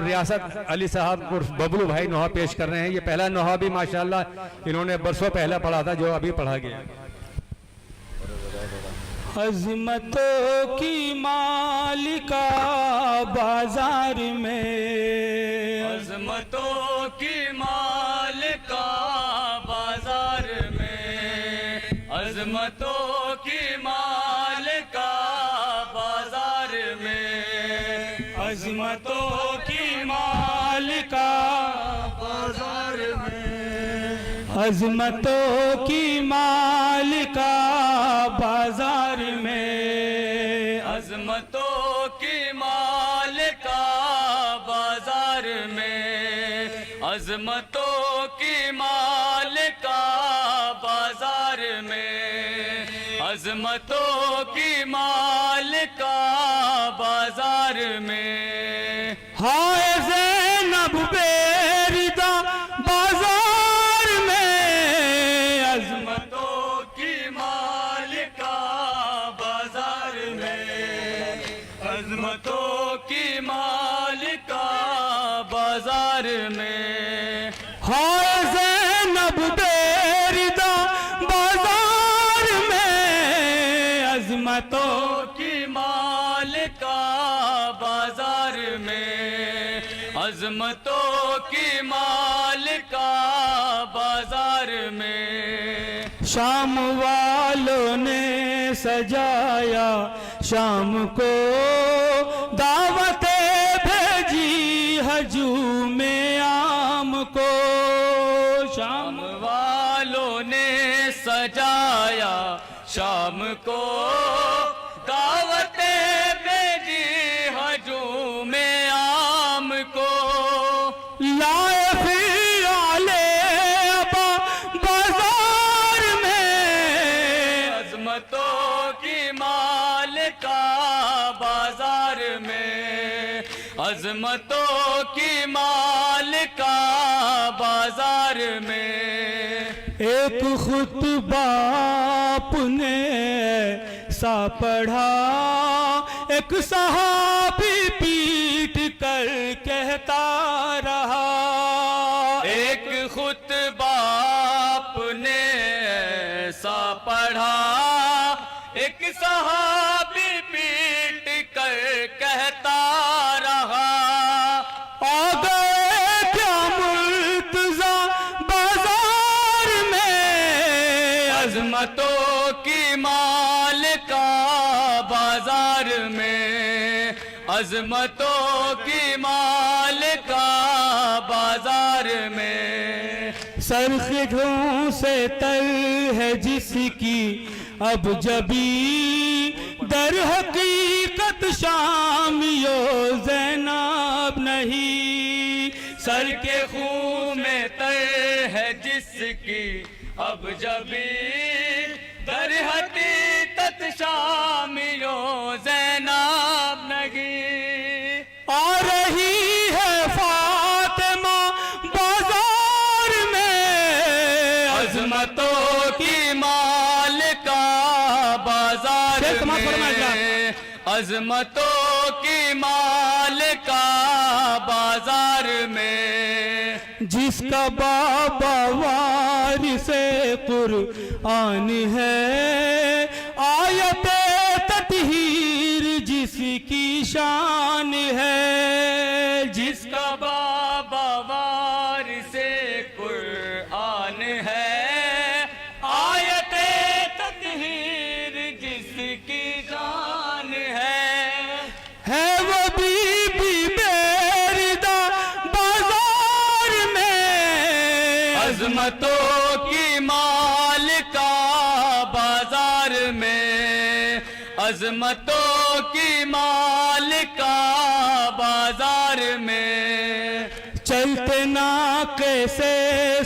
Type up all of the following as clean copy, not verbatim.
रियासत अली साहब उर्फ बबलू भाई नोहा पेश कर रहे हैं। ये पहला नोहा भी माशाल्लाह इन्होंने बरसों पहले पढ़ा था, जो अभी पढ़ा गया। अज़मतों की मालिका बाजार में, अज़मतों की मालिका बाजार में, अज़मतों की मालिका बाजार में, अज़मतों की मालिका बाजार में, अज़मतों की मालिका बाजार में, अज़मतों की मालिका बाजार में, अज़मतों की मालिका बाजार में, अज़मतों की मालिका बाजार में। हाय ज़ैनब बेरिदा बाजार में, अज़मतों की मालिका बाजार में, अज़मतों की मालिका बाजार में। हाय ज़ैनब बेरिदा बाजार में, अज़मतों की मालिका बाजार में, अज़मतों की मालिका बाजार में। शाम वालों ने सजाया शाम को दावतें भेजी हजूम आम को, शाम वालों ने सजाया शाम को दावतें भेजी हजूम आम को। लाए फिर आले अबा बाजार में, अज़मतों की मालिका बाजार में, अज़मतों की मालिका बाजार में। एक खुतबा आपने सा पढ़ा, एक सहाबी पीट कर कहता रहा। एक खुतबा आपने सा पढ़ा, एक सहाबी पीट कर कहता रहा। आ गए क्या मुर्तज़ा बाजार में, अज़मतों की मालिका बाजार में, अज़मतों की मालिका बाजार में। सरखों से तर है जिसकी अब जबी, दर हकीकत शामियो ज़ैनब नहीं। सर के खून में तर है जिसकी अब जबी, दर हकीकत शामियो ज़ैनब नहीं। आ रही है फातिमा बाजार में, अज़मतों की मालिका बाजार में, अज़मतों की मालिका बाजार में। जिसका बाबा वारिसे कुरआन है, आयते ततहीर जिसकी शान है। जिसका बाबा वारिसे कुरआन है, आयते ततहीर जिसकी शान है वो बीबी बेरिदा बाजार में, अज़मतों की मालिका बाजार में, अज़मतों की मालिका बाजार में। चलते ना कैसे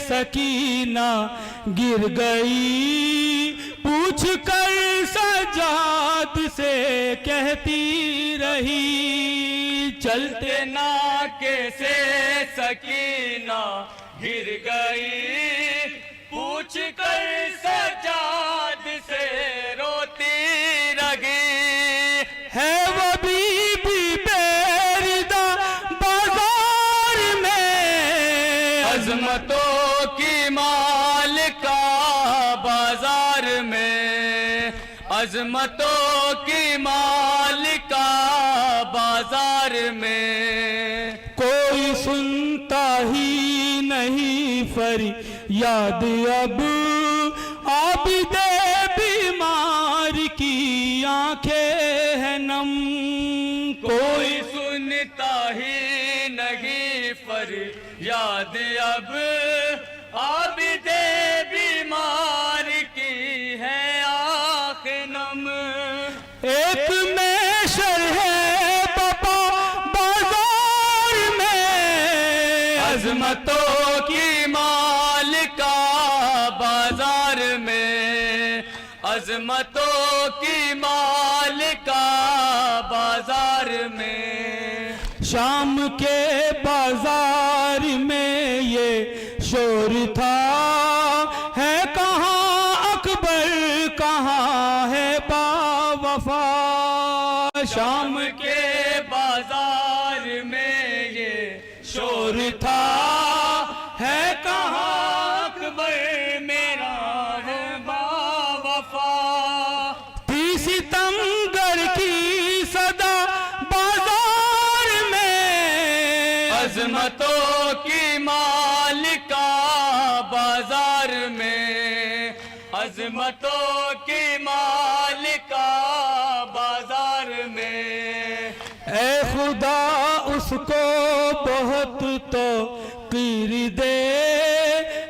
सकीना गिर गई, पूछ कर सजाद से कहती रही। चलते नाके से सकीना गिर गई, पूछ कर सजाद से रोती रही। है वो बीबी बेरिदा बाजार अजमतों की मालिका बाजार में, अजमतों की मालिका बाजार में। कोई सुनता ही नहीं फरियाद अब आबिदे बीमार की आंखें है नम। कोई सुनता ही नहीं फरियाद अब आबिदे बीमार की है आंखें नम। एक में शरह बाबा बाजार में, अजमतों की मालिका बाजार में, अजमतों की मालिका बाजार में। शाम के बाजार में ये शोर था, है कहाँ अकबर कहाँ है बावफा। शाम के बाजार में ये शोर था, है कहाँ अकबर मेरा है बावफा। थी सितमगर की सदा बाजार में, अजमतों की मालिका बाजार में, अजमतों की मालिका बाजार में। ऐ खुदा उसको बहुत तो पीर दे,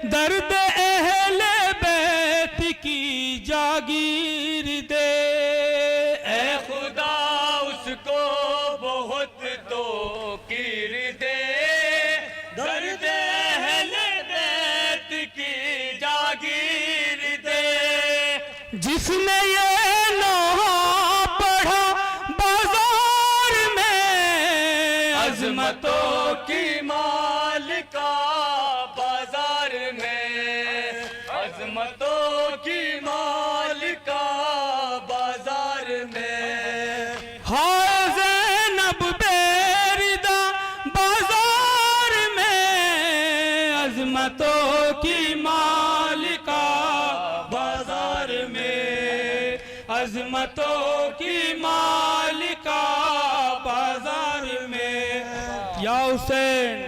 दर्द अहले बैत की जागीर दे। ऐ खुदा उसको बहुत तो कीर दे, दर्द अहले बैत की जागीर दे। जिसने ये लोहा पढ़ा बाजार में, अजमतों की मालिका बाजार में, अजमतों की मालिका बाजार में। हाय ज़ैनब बेरिदा बाजार में, अजमतों की मालिका बाजार में, अजमतों की मालिका बाजार में। या हुसैन